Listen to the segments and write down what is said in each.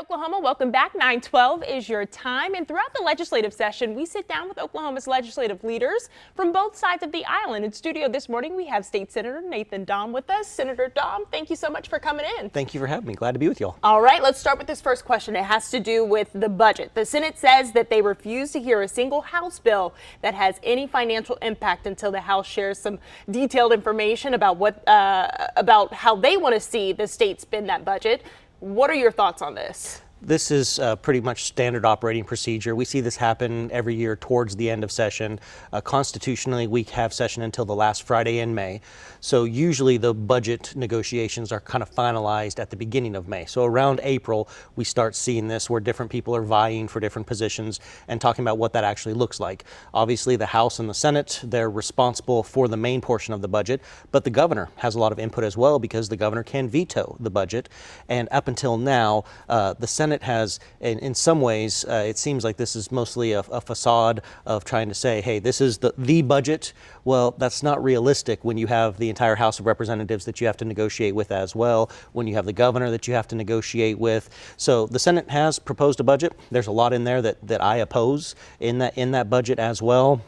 Oklahoma, welcome back. 9:12 is your time, and throughout the legislative session, we sit down with Oklahoma's legislative leaders from both sides of the island. In studio this morning, we have State Senator Nathan Dahm with us. Senator Dahm, thank you so much for coming in. Thank you for having me. Glad to be with y'all. All right, let's start with this first question. It has to do with the budget. The Senate says that they refuse to hear a single House bill that has any financial impact until the House shares some detailed information about about how they want to see the state spend that budget. What are your thoughts on this? This is pretty much standard operating procedure. We see this happen every year towards the end of session. Constitutionally, we have session until the last Friday in May. So usually the budget negotiations are kind of finalized at the beginning of May. So around April, we start seeing this where different people are vying for different positions and talking about what that actually looks like. Obviously, the House and the Senate, they're responsible for the main portion of the budget, but the governor has a lot of input as well because the governor can veto the budget. And up until now, the Senate has, in some ways, it seems like this is mostly a facade of trying to say, hey, this is the budget. Well, that's not realistic when you have the entire House of Representatives that you have to negotiate with as well, when you have the governor that you have to negotiate with. So the Senate has proposed a budget. There's a lot in there that I oppose in that budget as well.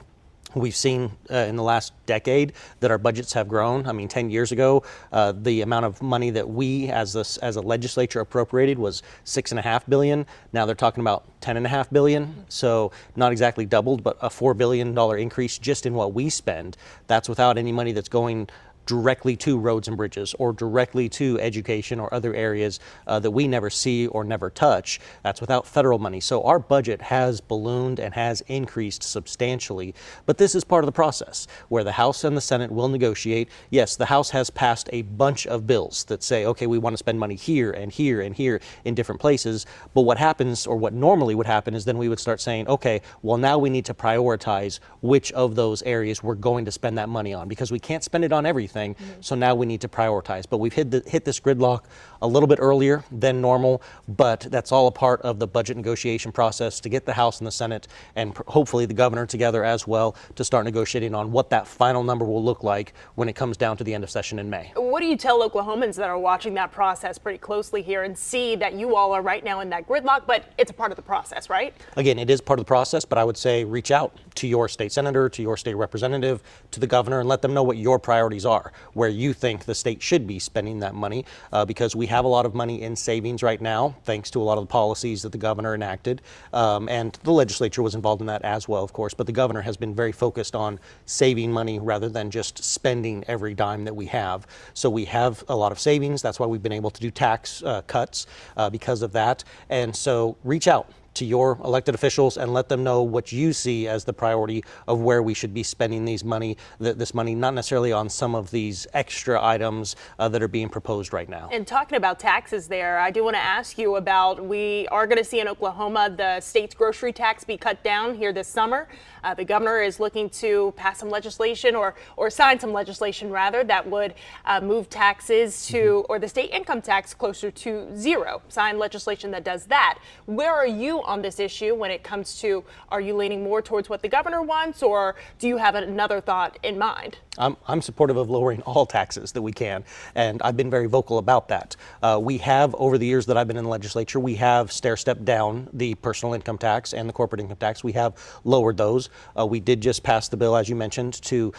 We've seen in the last decade that our budgets have grown. I mean, 10 years ago, the amount of money that we as a legislature appropriated was $6.5 billion. Now they're talking about $10.5 billion. So not exactly doubled, but a $4 billion increase just in what we spend. That's without any money that's going directly to roads and bridges or directly to education or other areas that we never see or never touch. That's without federal money. So our budget has ballooned and has increased substantially. But this is part of the process where the House and the Senate will negotiate. Yes, the House has passed a bunch of bills that say, okay, we want to spend money here and here and here in different places. But what happens, or what normally would happen, is then we would start saying, okay, well, now we need to prioritize which of those areas we're going to spend that money on because we can't spend it on everything. So now we need to prioritize. But we've hit this gridlock a little bit earlier than normal, but that's all a part of the budget negotiation process to get the House and the Senate and hopefully the governor together as well to start negotiating on what that final number will look like when it comes down to the end of session in May. What do you tell Oklahomans that are watching that process pretty closely here and see that you all are right now in that gridlock, but it's a part of the process, right? Again, it is part of the process, but I would say reach out to your state senator, to your state representative, to the governor, and let them know what your priorities are, where you think the state should be spending that money, because we have a lot of money in savings right now, thanks to a lot of the policies that the governor enacted, and the legislature was involved in that as well, of course, but the governor has been very focused on saving money rather than just spending every dime that we have. So we have a lot of savings. That's why we've been able to do tax cuts because of that. And so reach out to your elected officials and let them know what you see as the priority of where we should be spending this money, not necessarily on some of these extra items that are being proposed right now. And talking about taxes there, I do want to ask you about, we are going to see in Oklahoma the state's grocery tax be cut down here this summer. The governor is looking to pass some legislation or sign some legislation rather that would move taxes to, or the state income tax closer to zero, sign legislation that does that. Where are you on this issue when it comes to, are you leaning more towards what the governor wants, or do you have another thought in mind? I'm supportive of lowering all taxes that we can, and I've been very vocal about that. We have, over the years that I've been in the legislature, we have stair-stepped down the personal income tax and the corporate income tax. We have lowered those. We did just pass the bill, as you mentioned, to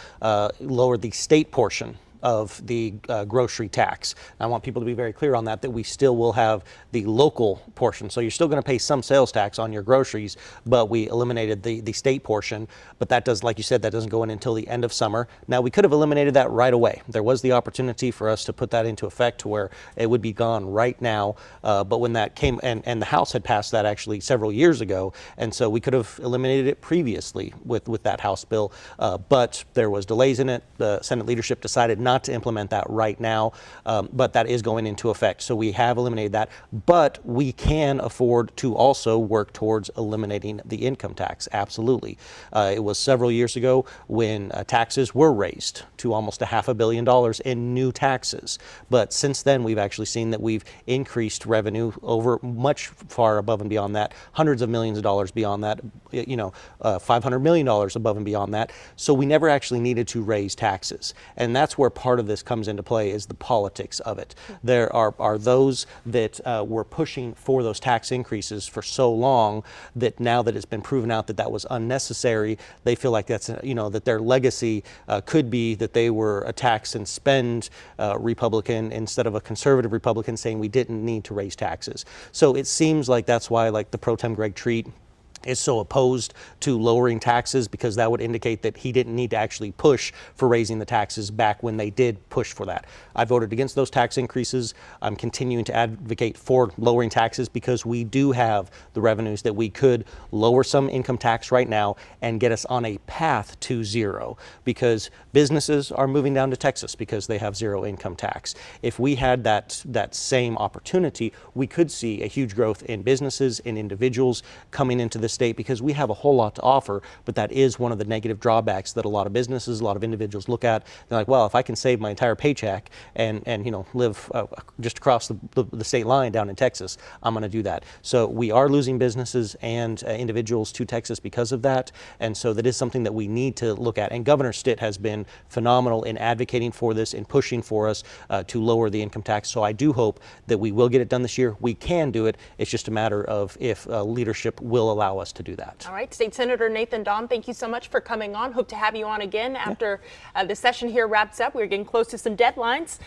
lower the state portion of the grocery tax. I want people to be very clear on that we still will have the local portion. So you're still going to pay some sales tax on your groceries, but we eliminated the state portion. But that does, like you said, that doesn't go in until the end of summer. Now, we could have eliminated that right away. There was the opportunity for us to put that into effect to where it would be gone right now. But when that came, and the House had passed that actually several years ago, and so we could have eliminated it previously with that House bill. But there was delays in it. The Senate leadership decided not to implement that right now, but that is going into effect. So we have eliminated that, but we can afford to also work towards eliminating the income tax. Absolutely. It was several years ago when taxes were raised to almost $500 million in new taxes. But since then, we've actually seen that we've increased revenue over much far above and beyond that, hundreds of millions of dollars beyond that, $500 million above and beyond that. So we never actually needed to raise taxes. And that's where part of this comes into play is the politics of it. There are those that were pushing for those tax increases for so long that now that it's been proven out that that was unnecessary, they feel like that's, that their legacy could be that they were a tax and spend Republican instead of a conservative Republican saying we didn't need to raise taxes. So it seems like that's why, like, the Pro Tem Greg Treat is so opposed to lowering taxes, because that would indicate that he didn't need to actually push for raising the taxes back when they did push for that. I voted against those tax increases. I'm continuing to advocate for lowering taxes because we do have the revenues that we could lower some income tax right now and get us on a path to zero, because businesses are moving down to Texas because they have zero income tax. If we had that same opportunity, we could see a huge growth in businesses and individuals coming into the state, because we have a whole lot to offer, but that is one of the negative drawbacks that a lot of businesses, a lot of individuals look at. They're like, well, if I can save my entire paycheck and live just across the state line down in Texas, I'm going to do that. So we are losing businesses and individuals to Texas because of that, and so that is something that we need to look at. And Governor Stitt has been phenomenal in advocating for this and pushing for us to lower the income tax. So I do hope that we will get it done this year. We can do it. It's just a matter of if leadership will allow us to do that. All right, State Senator Nathan Dawn, thank you so much for coming on. Hope to have you on again after the session here wraps up. We're getting close to some deadlines.